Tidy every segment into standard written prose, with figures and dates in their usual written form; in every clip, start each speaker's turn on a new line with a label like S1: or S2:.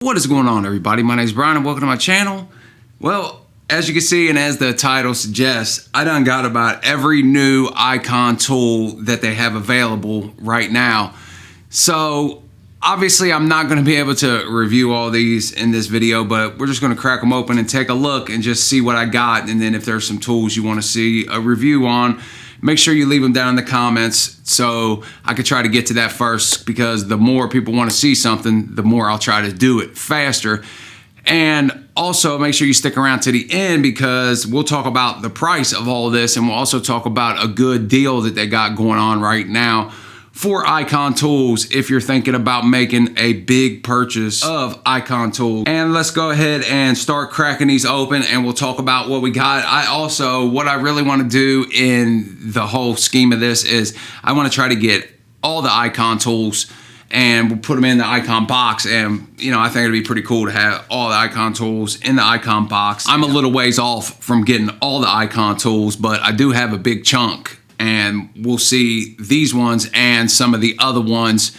S1: What is going on, everybody? My name is Brian and welcome to my channel. Well, as you can see and as the title suggests, I done got about every new icon tool that they have available right now. So obviously I'm not going to be able to review all these in this video, but we're just going to crack them open and take a look and just see what I got. And then if there's some tools you want to see a review on, make sure you leave them down in the comments so I can try to get to that first, because the more people want to see something, the more I'll try to do it faster. And also make sure you stick around to the end, because we'll talk about the price of all this, and we'll also talk about a good deal that they got going on right now for icon tools if you're thinking about making a big purchase of icon tools. And let's go ahead and start cracking these open and we'll talk about what we got. What I really want to do in the whole scheme of this is I want to try to get all the icon tools and we'll put them in the icon box. And you know, I think it'd be pretty cool to have all the icon tools in the icon box. I'm a little ways off from getting all the icon tools, but I do have a big chunk. And we'll see these ones and some of the other ones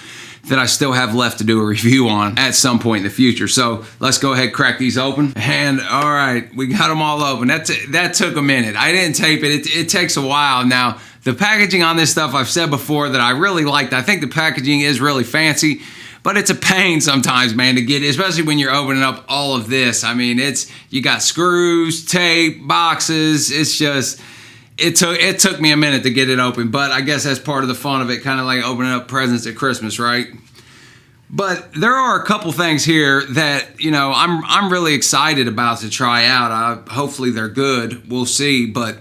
S1: that I still have left to do a review on at some point in the future. So let's go ahead and crack these open. And all right, we got them all open. That took a minute. I didn't tape it. It takes a while. Now, the packaging on this stuff, I've said before that I really liked. I think the packaging is really fancy, but it's a pain sometimes, man, to get, especially when you're opening up all of this. I mean, you got screws, tape, boxes. It's just... It took me a minute to get it open, but I guess that's part of the fun of it, kind of like opening up presents at Christmas, right? But there are a couple things here that, you know, I'm really excited about to try out. Hopefully they're good. We'll see, but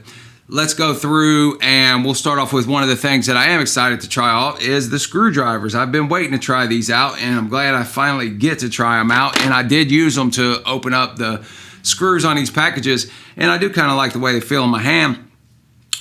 S1: let's go through and we'll start off with one of the things that I am excited to try out is the screwdrivers. I've been waiting to try these out, and I'm glad I finally get to try them out, and I did use them to open up the screws on these packages, and I do kind of like the way they feel in my hand.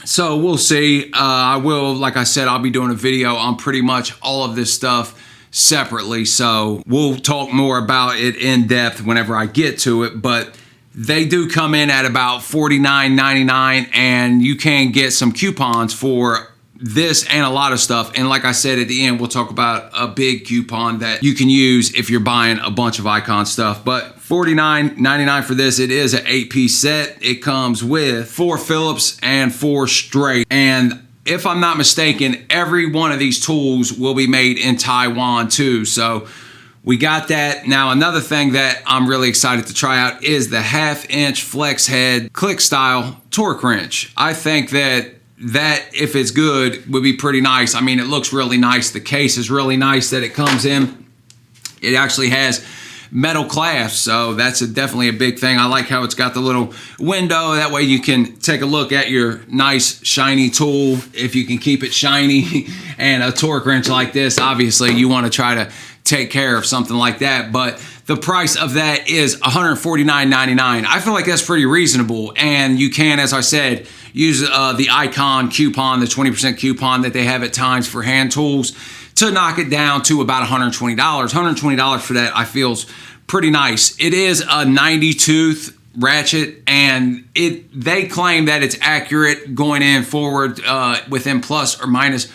S1: So we'll see. Like I said, I'll be doing a video on pretty much all of this stuff separately. So we'll talk more about it in depth whenever I get to it. But they do come in at about $49.99, and you can get some coupons for this and a lot of stuff. And like I said, at the end, we'll talk about a big coupon that you can use if you're buying a bunch of icon stuff. But $49.99 for this. It is an 8-piece set. It comes with 4 Phillips and 4 straight. And if I'm not mistaken, every one of these tools will be made in Taiwan too. So we got that. Now, another thing that I'm really excited to try out is the 1/2-inch flex head click style torque wrench. I think that if it's good, would be pretty nice. I mean, it looks really nice. The case is really nice that it comes in. It actually has metal clasps, so that's definitely a big thing. I like how it's got the little window. That way you can take a look at your nice shiny tool if you can keep it shiny. And a torque wrench like this, obviously you want to try to take care of something like that. But the price of that is $149.99. I feel like that's pretty reasonable. And you can, as I said, use the icon coupon, the 20% coupon that they have at times for hand tools, to knock it down to about $120. $120 for that, I feel, is pretty nice. It is a 90-tooth ratchet, and they claim that it's accurate going in forward within plus or minus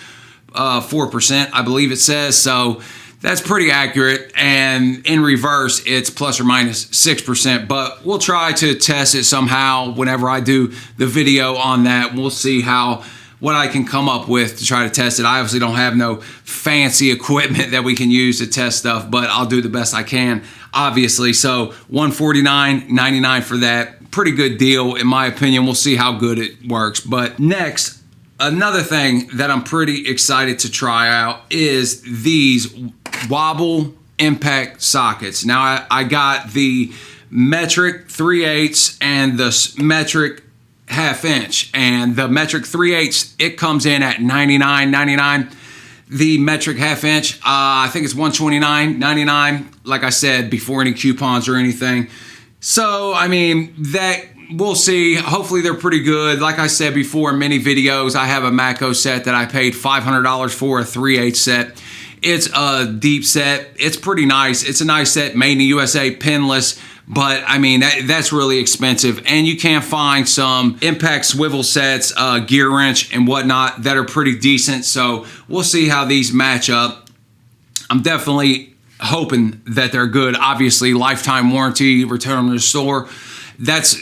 S1: 4%, I believe it says. So that's pretty accurate, and in reverse, it's plus or minus 6%, but we'll try to test it somehow whenever I do the video on that. We'll see what I can come up with to try to test it. I obviously don't have no fancy equipment that we can use to test stuff, but I'll do the best I can, obviously. So $149.99 for that. Pretty good deal, in my opinion. We'll see how good it works. But next, another thing that I'm pretty excited to try out is these wobble impact sockets. Now I got the metric 3/8 and the metric 1/2-inch, and the metric 3/8 it comes in at $99.99. The metric 1/2-inch, I think it's $129.99. Like I said, before any coupons or anything. So I mean, that we'll see. Hopefully they're pretty good. Like I said before in many videos, I have a Mako set that I paid $500 for, a 3/8 set. It's a deep set. It's pretty nice. It's a nice set, made in the USA, pinless. But I mean, that's really expensive. And you can find some impact swivel sets, gear wrench and whatnot that are pretty decent. So we'll see how these match up. I'm definitely hoping that they're good. Obviously, lifetime warranty, return to the store. That's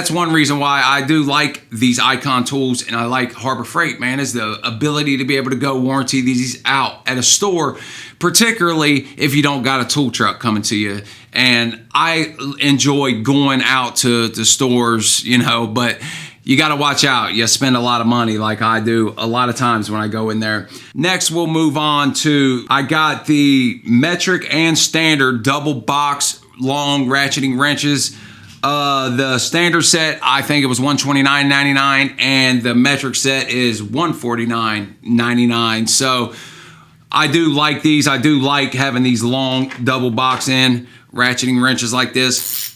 S1: one reason why I do like these Icon tools, and I like Harbor Freight, man, is the ability to be able to go warranty these out at a store, particularly if you don't got a tool truck coming to you. And I enjoy going out to stores, but you got to watch out. You spend a lot of money like I do a lot of times when I go in there. Next, we'll move on to, I got the metric and standard double box long ratcheting wrenches. The standard set, I think it was $129.99, and the metric set is $149.99. So I do like these. I do like having these long double box in ratcheting wrenches like this.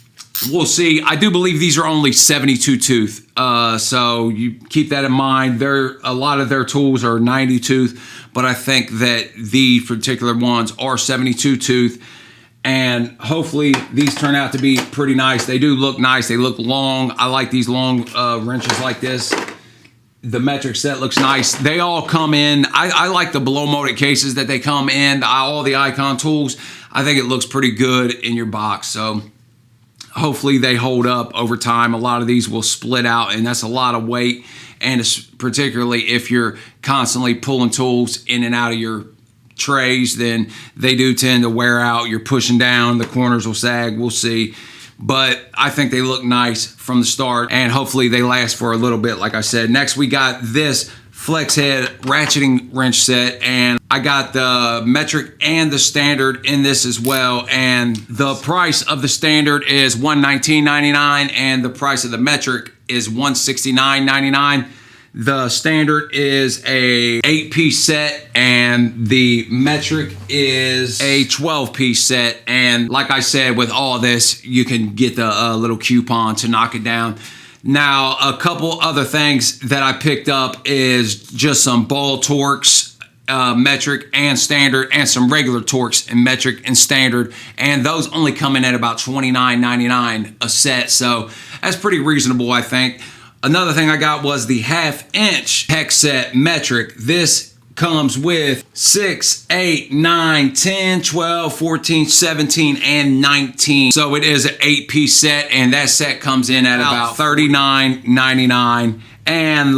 S1: We'll see. I do believe these are only 72 tooth. So you keep that in mind. A lot of their tools are 90 tooth, but I think that these particular ones are 72 tooth. And hopefully these turn out to be pretty nice. They do look nice. They look long. I like these long wrenches like this. The metric set looks nice. They all come in. I like the blow molded cases that they come in. All the Icon tools. I think it looks pretty good in your box. So hopefully they hold up over time. A lot of these will split out, and that's a lot of weight. And it's particularly if you're constantly pulling tools in and out of your trays, then they do tend to wear out. You're pushing down, the corners will sag, we'll see. But I think they look nice from the start, and hopefully they last for a little bit, like I said. Next, we got this flex head ratcheting wrench set, and I got the metric and the standard in this as well. And the price of the standard is $119.99, and the price of the metric is $169.99. The standard is a 8-piece set, and the metric is a 12-piece set. And like I said, with all this, you can get the little coupon to knock it down. Now, a couple other things that I picked up is just some ball torques, metric and standard, and some regular torques in metric and standard. And those only come in at about $29.99 a set. So that's pretty reasonable, I think. Another thing I got was the 1/2-inch hex set metric. This comes with 6, 8, 9, 10, 12, 14, 17, and 19. So it is an 8-piece set, and that set comes in at about $39.99. And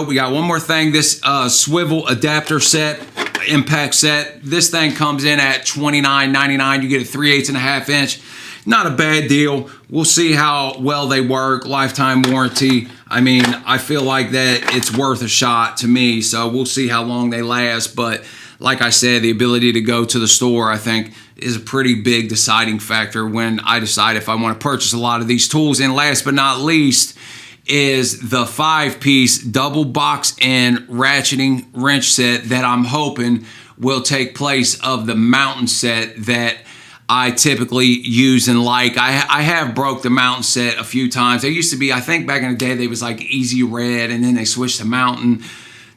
S1: we got one more thing. This swivel adapter set, impact set. This thing comes in at $29.99. You get a 3/8 and a 1/2-inch. Not a bad deal. We'll see how well they work. Lifetime warranty. I mean, I feel like that it's worth a shot to me. So we'll see how long they last. But like I said, the ability to go to the store, I think, is a pretty big deciding factor when I decide if I want to purchase a lot of these tools. And last but not least is the 5-piece double box in ratcheting wrench set that I'm hoping will take place of the mountain set that I typically use and like. I have broke the mountain set a few times. They used to be, I think back in the day, they was like Easy Red, and then they switched to mountain.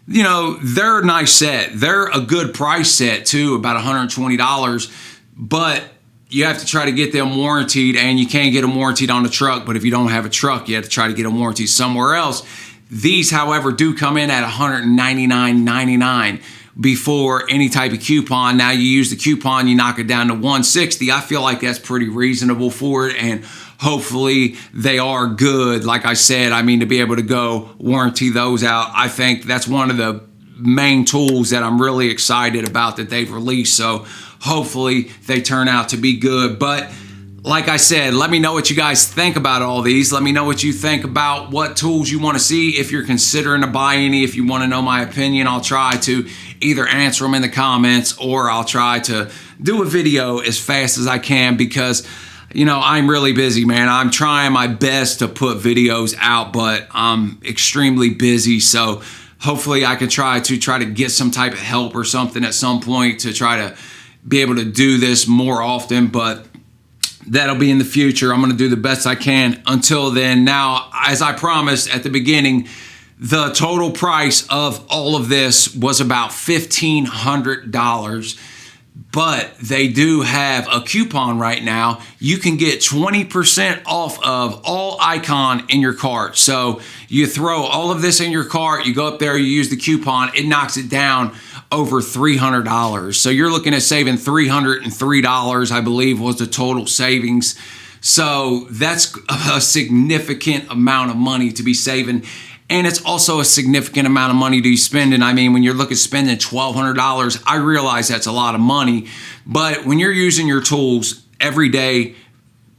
S1: They're a nice set. They're a good price set too, about $120. But you have to try to get them warranted, and you can't get them warranted on the truck. But if you don't have a truck, you have to try to get them warranted somewhere else. These, however, do come in at $199.99. before any type of coupon. Now you use the coupon, you knock it down to $160. I feel like that's pretty reasonable for it, and hopefully they are good. Like I said, I mean, to be able to go warranty those out, I think that's one of the main tools that I'm really excited about that they've released. So hopefully they turn out to be good. But like I said, let me know what you guys think about all these. Let me know what you think about what tools you want to see. If you're considering to buy any, if you want to know my opinion, I'll try to either answer them in the comments, or I'll try to do a video as fast as I can, because I'm really busy, man. I'm trying my best to put videos out, but I'm extremely busy. So hopefully I can try to get some type of help or something at some point to try to be able to do this more often. But that'll be in the future. I'm going to do the best I can until then. Now, as I promised at the beginning, the total price of all of this was about $1,500, but they do have a coupon right now. You can get 20% off of all Icon in your cart. So you throw all of this in your cart, you go up there, you use the coupon, it knocks it down over $300. So you're looking at saving $303, I believe was the total savings. So that's a significant amount of money to be saving. And it's also a significant amount of money to be spending. I mean, when you're looking at spending $1,200, I realize that's a lot of money. But when you're using your tools every day,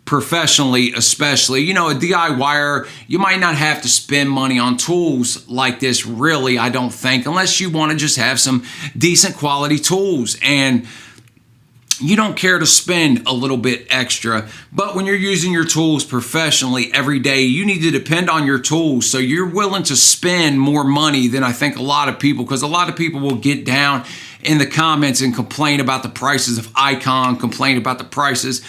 S1: professionally especially, you know, a DIYer, you might not have to spend money on tools like this, really, I don't think, unless you want to just have some decent quality tools. And you don't care to spend a little bit extra. But when you're using your tools professionally every day, you need to depend on your tools. So you're willing to spend more money than I think a lot of people, because a lot of people will get down in the comments and complain about the prices of Icon, complain about the prices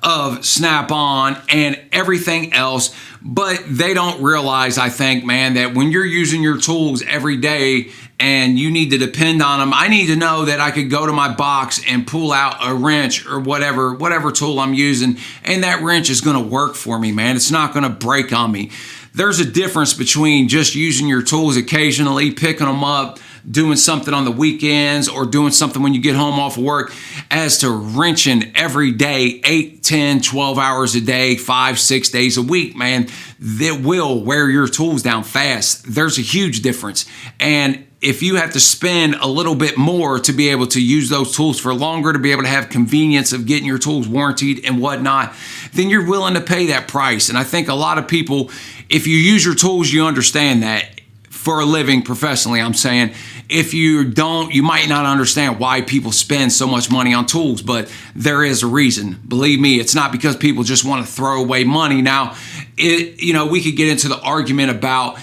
S1: of Snap-on and everything else. But they don't realize, I think, man, that when you're using your tools every day and you need to depend on them, I need to know that I could go to my box and pull out a wrench or whatever tool I'm using, and that wrench is going to work for me, man. It's not going to break on me. There's a difference between just using your tools occasionally, picking them up, doing something on the weekends, or doing something when you get home off of work, as to wrenching every day, 8, 10, 12 hours a day, 5, 6 days a week, man. That will wear your tools down fast. There's a huge difference. And if you have to spend a little bit more to be able to use those tools for longer, to be able to have convenience of getting your tools warranted and whatnot, then you're willing to pay that price. And I think a lot of people, if you use your tools, you understand that. For a living, professionally, I'm saying. If you don't, you might not understand why people spend so much money on tools, but there is a reason. Believe me, it's not because people just want to throw away money. Now, we could get into the argument about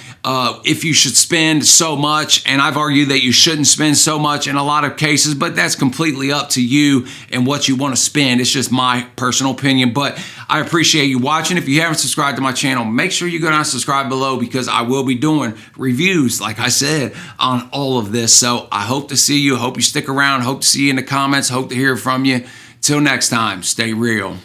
S1: if you should spend so much, and I've argued that you shouldn't spend so much in a lot of cases, but that's completely up to you and what you want to spend. It's just my personal opinion, but I appreciate you watching. If you haven't subscribed to my channel, make sure you go down and subscribe below, because I will be doing reviews, like I said, on all of this. So I hope to see you. Hope you stick around. Hope to see you in the comments. Hope to hear from you. Till next time, stay real.